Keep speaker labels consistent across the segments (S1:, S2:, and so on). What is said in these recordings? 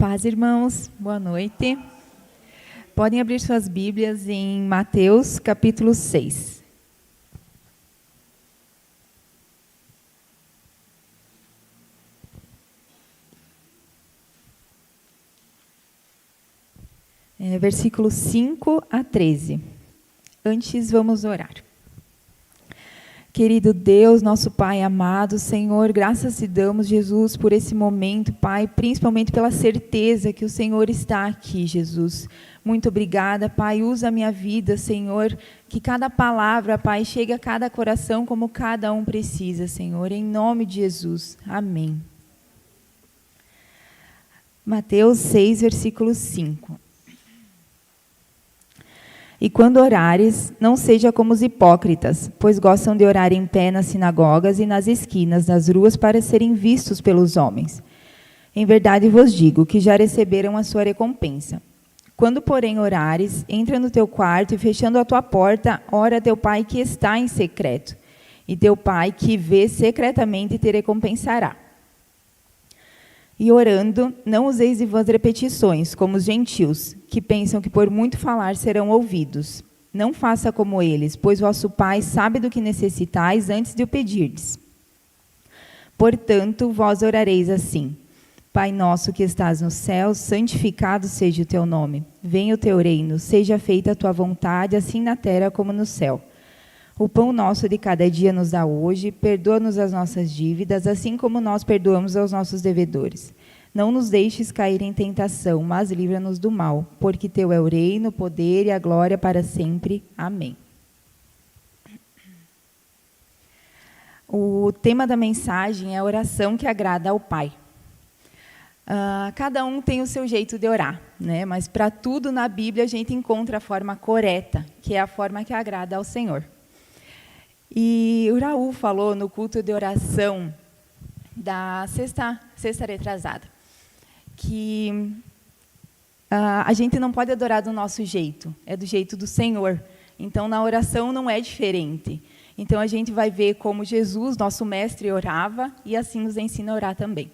S1: Paz, irmãos. Boa noite. Podem abrir suas Bíblias em Mateus, capítulo 6. Versículos 5 a 13. Antes, vamos orar. Querido Deus, nosso Pai amado, Senhor, graças te damos, Jesus, por esse momento, Pai, principalmente pela certeza que o Senhor está aqui, Jesus. Muito obrigada, Pai, usa a minha vida, Senhor, que cada palavra, Pai, chegue a cada coração como cada um precisa, Senhor, em nome de Jesus. Amém. Mateus 6, versículo 5. E quando orares, não seja como os hipócritas, pois gostam de orar em pé nas sinagogas e nas esquinas das ruas para serem vistos pelos homens. Em verdade vos digo que já receberam a sua recompensa. Quando, porém, orares, entra no teu quarto e, fechando a tua porta, ora a teu Pai que está em secreto. E teu Pai que vê secretamente te recompensará. E orando, não useis de vãs repetições, como os gentios, que pensam que por muito falar serão ouvidos. Não faça como eles, pois vosso Pai sabe do que necessitais antes de o pedirdes. Portanto, vós orareis assim: Pai nosso que estás no céu, santificado seja o teu nome. Venha o teu reino, seja feita a tua vontade, assim na terra como no céu. O pão nosso de cada dia nos dá hoje, perdoa-nos as nossas dívidas, assim como nós perdoamos aos nossos devedores. Não nos deixes cair em tentação, mas livra-nos do mal, porque teu é o reino, o poder e a glória para sempre. Amém. O tema da mensagem é a oração que agrada ao Pai. Cada um tem o seu jeito de orar, né? Mas para tudo na Bíblia a gente encontra a forma correta, que é a forma que agrada ao Senhor. E o Raul falou no culto de oração da sexta retrasada, que a gente não pode adorar do nosso jeito, é do jeito do Senhor. Então, na oração não é diferente. Então, a gente vai ver como Jesus, nosso mestre, orava, e assim nos ensina a orar também.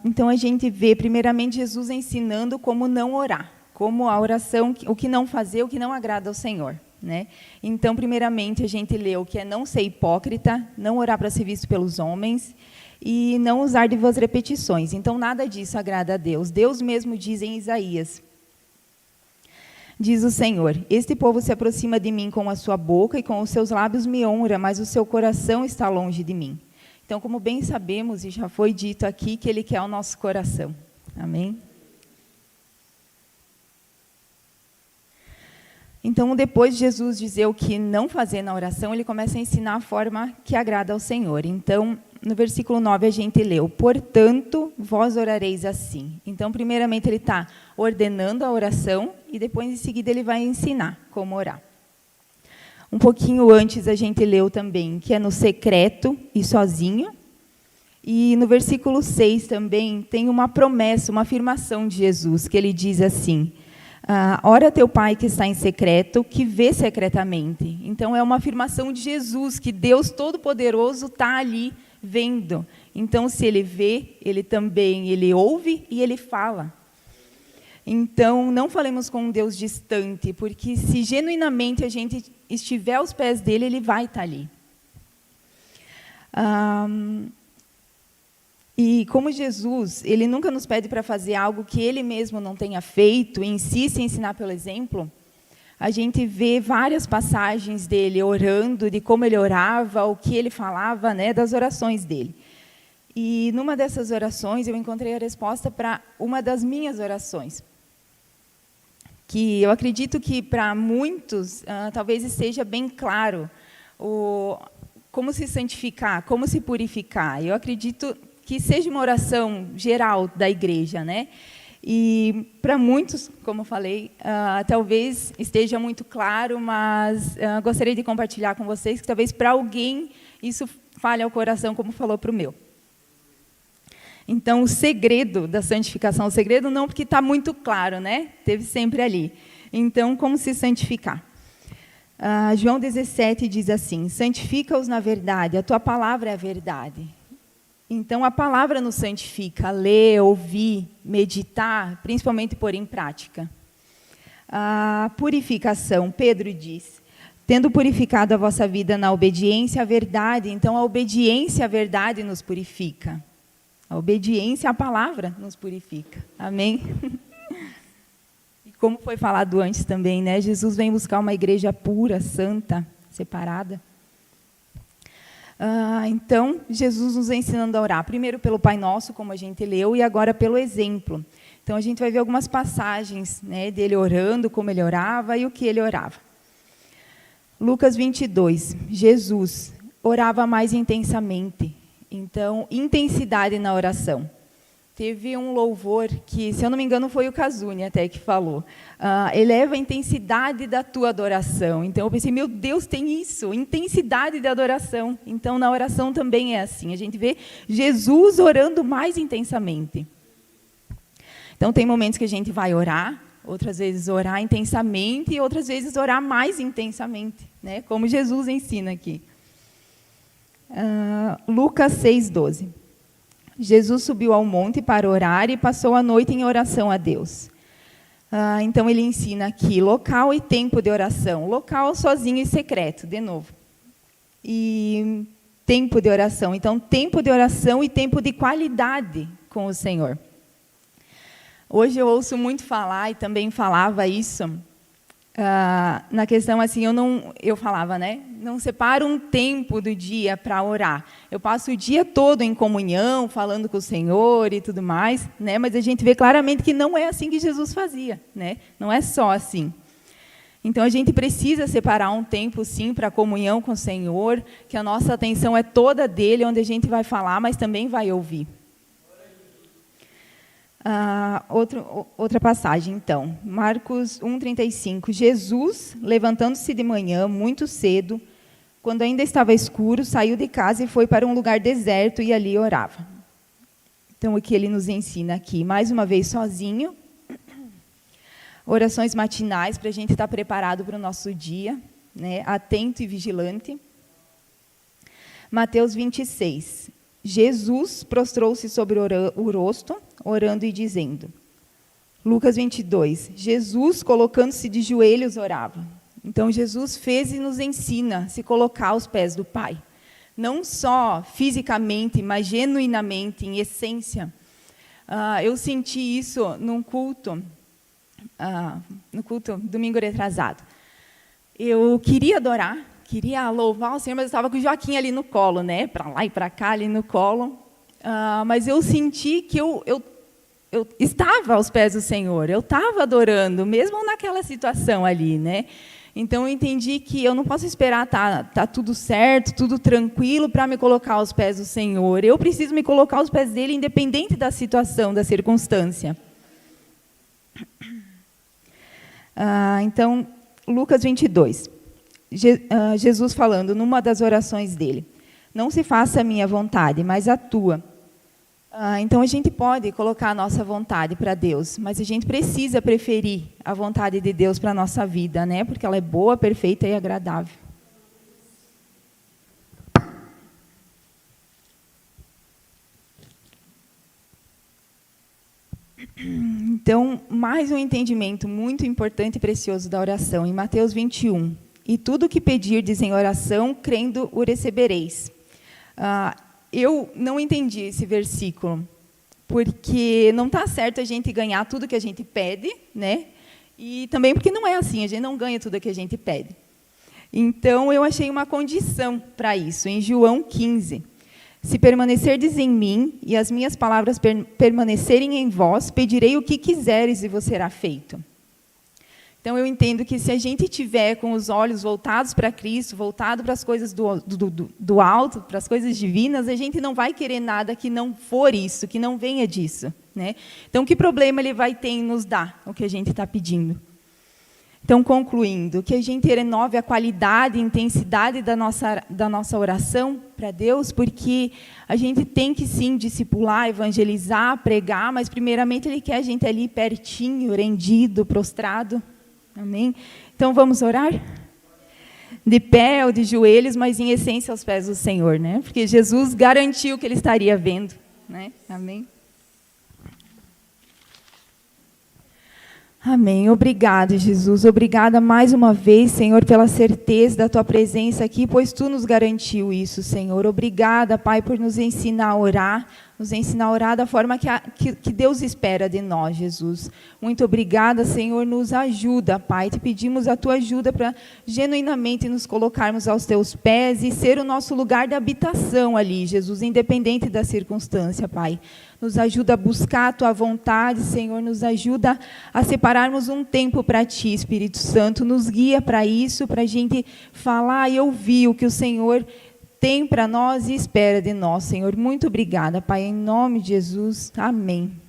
S1: Então, a gente vê, primeiramente, Jesus ensinando como não orar, como a oração, o que não fazer, o que não agrada ao Senhor. Né? Então, primeiramente, a gente leu que é não ser hipócrita, não orar para ser visto pelos homens e não usar de vãs repetições. Então, nada disso agrada a Deus. Deus mesmo diz em Isaías, diz o Senhor: este povo se aproxima de mim com a sua boca e com os seus lábios me honra, mas o seu coração está longe de mim. Então, como bem sabemos, e já foi dito aqui, que Ele quer o nosso coração. Amém? Então, depois de Jesus dizer o que não fazer na oração, ele começa a ensinar a forma que agrada ao Senhor. Então, no versículo 9, a gente leu: portanto, vós orareis assim. Então, primeiramente, ele está ordenando a oração e depois, em seguida, ele vai ensinar como orar. Um pouquinho antes, a gente leu também que é no secreto e sozinho. E no versículo 6 também tem uma promessa, uma afirmação de Jesus, que ele diz assim: ora teu Pai que está em secreto, que vê secretamente. Então, é uma afirmação de Jesus, que Deus Todo-Poderoso está ali vendo. Então, se Ele vê, Ele ouve e Ele fala. Então, não falemos com um Deus distante, porque se genuinamente a gente estiver aos pés dEle, Ele vai estar ali. E como Jesus, Ele nunca nos pede para fazer algo que Ele mesmo não tenha feito, insiste em ensinar pelo exemplo, a gente vê várias passagens dEle orando, de como Ele orava, o que Ele falava, né, das orações dEle. E numa dessas orações, eu encontrei a resposta para uma das minhas orações, que eu acredito que para muitos talvez esteja bem claro como se santificar, como se purificar. Eu acredito que seja uma oração geral da igreja, né? E para muitos, como eu falei, talvez esteja muito claro, mas gostaria de compartilhar com vocês que talvez para alguém isso fale ao coração, como falou para o meu. Então, o segredo da santificação, o segredo não porque está muito claro, né? Teve sempre ali. Então, como se santificar? João 17 diz assim: santifica-os na verdade, a tua palavra é a verdade. Então, a palavra nos santifica, ler, ouvir, meditar, principalmente pôr em prática. A purificação, Pedro diz, tendo purificado a vossa vida na obediência à verdade, então a obediência à verdade nos purifica. A obediência à palavra nos purifica. Amém? E como foi falado antes também, né? Jesus vem buscar uma igreja pura, santa, separada. Então, Jesus nos ensinando a orar, primeiro pelo Pai Nosso, como a gente leu, e agora pelo exemplo. Então, a gente vai ver algumas passagens, né, dele orando, como ele orava e o que ele orava. Lucas 22, Jesus orava mais intensamente. Então, intensidade na oração. Teve um louvor que, se eu não me engano, foi o Kazuni até que falou. Eleva a intensidade da tua adoração. Então, eu pensei, meu Deus, tem isso, intensidade de adoração. Então, na oração também é assim. A gente vê Jesus orando mais intensamente. Então, tem momentos que a gente vai orar, outras vezes orar intensamente e outras vezes orar mais intensamente, né? Como Jesus ensina aqui. Lucas 6:12. Jesus subiu ao monte para orar e passou a noite em oração a Deus. Então, ele ensina aqui local e tempo de oração. Local, sozinho e secreto, de novo. E tempo de oração. Então, tempo de oração e tempo de qualidade com o Senhor. Hoje eu ouço muito falar, e também falava isso, na questão assim, eu falava, né? Não separo um tempo do dia para orar. Eu passo o dia todo em comunhão, falando com o Senhor e tudo mais, né? Mas a gente vê claramente que não é assim que Jesus fazia, né? Não é só assim. Então, a gente precisa separar um tempo, sim, para comunhão com o Senhor, que a nossa atenção é toda dele, onde a gente vai falar, mas também vai ouvir. Outra passagem, então, Marcos 1:35. Jesus, levantando-se de manhã, muito cedo, quando ainda estava escuro, saiu de casa e foi para um lugar deserto e ali orava. Então, o que ele nos ensina aqui, mais uma vez sozinho, orações matinais para a gente estar preparado para o nosso dia, né, atento e vigilante. Mateus 26. Jesus prostrou-se sobre o rosto, orando e dizendo. Lucas 22. Jesus, colocando-se de joelhos, orava. Então, Jesus fez e nos ensina a se colocar aos pés do Pai. Não só fisicamente, mas genuinamente, em essência. Eu senti isso no culto domingo retrasado. Eu queria adorar, queria louvar o Senhor, mas eu estava com o Joaquim ali no colo, né? Para lá e para cá, ali no colo. Mas eu senti que eu estava aos pés do Senhor, eu estava adorando, mesmo naquela situação ali, né? Então, eu entendi que eu não posso esperar tá tudo certo, tudo tranquilo, para me colocar aos pés do Senhor. Eu preciso me colocar aos pés dele, independente da situação, da circunstância. Então, Lucas 22. Jesus falando, numa das orações dele. Não se faça a minha vontade, mas a tua. Então, a gente pode colocar a nossa vontade para Deus, mas a gente precisa preferir a vontade de Deus para a nossa vida, né? Porque ela é boa, perfeita e agradável. Então, mais um entendimento muito importante e precioso da oração, em Mateus 21. E tudo o que pedirdes em oração, crendo, o recebereis. Eu não entendi esse versículo, porque não está certo a gente ganhar tudo que a gente pede, né? E também porque não é assim, a gente não ganha tudo que a gente pede. Então, eu achei uma condição para isso, em João 15. Se permanecerdes em mim e as minhas palavras permanecerem em vós, pedirei o que quiseres e vos será feito. Então, eu entendo que se a gente tiver com os olhos voltados para Cristo, voltado para as coisas do alto, para as coisas divinas, a gente não vai querer nada que não for isso, que não venha disso, né? Então, que problema ele vai ter em nos dar o que a gente está pedindo? Então, concluindo, que a gente renove a qualidade e intensidade da nossa oração para Deus, porque a gente tem que, sim, discipular, evangelizar, pregar, mas, primeiramente, Ele quer a gente ali pertinho, rendido, prostrado. Amém? Então, vamos orar? de pé ou de joelhos, mas em essência aos pés do Senhor, né? Porque Jesus garantiu que ele estaria vendo, né? Amém. Amém. Obrigado, Jesus. Obrigada mais uma vez, Senhor, pela certeza da Tua presença aqui, pois Tu nos garantiu isso, Senhor. Obrigada, Pai, por nos ensinar a orar da forma que Deus espera de nós, Jesus. Muito obrigada, Senhor, nos ajuda, Pai. Te pedimos a Tua ajuda para genuinamente nos colocarmos aos Teus pés e ser o nosso lugar de habitação ali, Jesus, independente da circunstância, Pai. Nos ajuda a buscar a Tua vontade, Senhor, nos ajuda a separarmos um tempo para Ti, Espírito Santo. Nos guia para isso, para a gente falar e ouvir o que o Senhor tem para nós e espera de nós, Senhor. Muito obrigada, Pai, em nome de Jesus. Amém.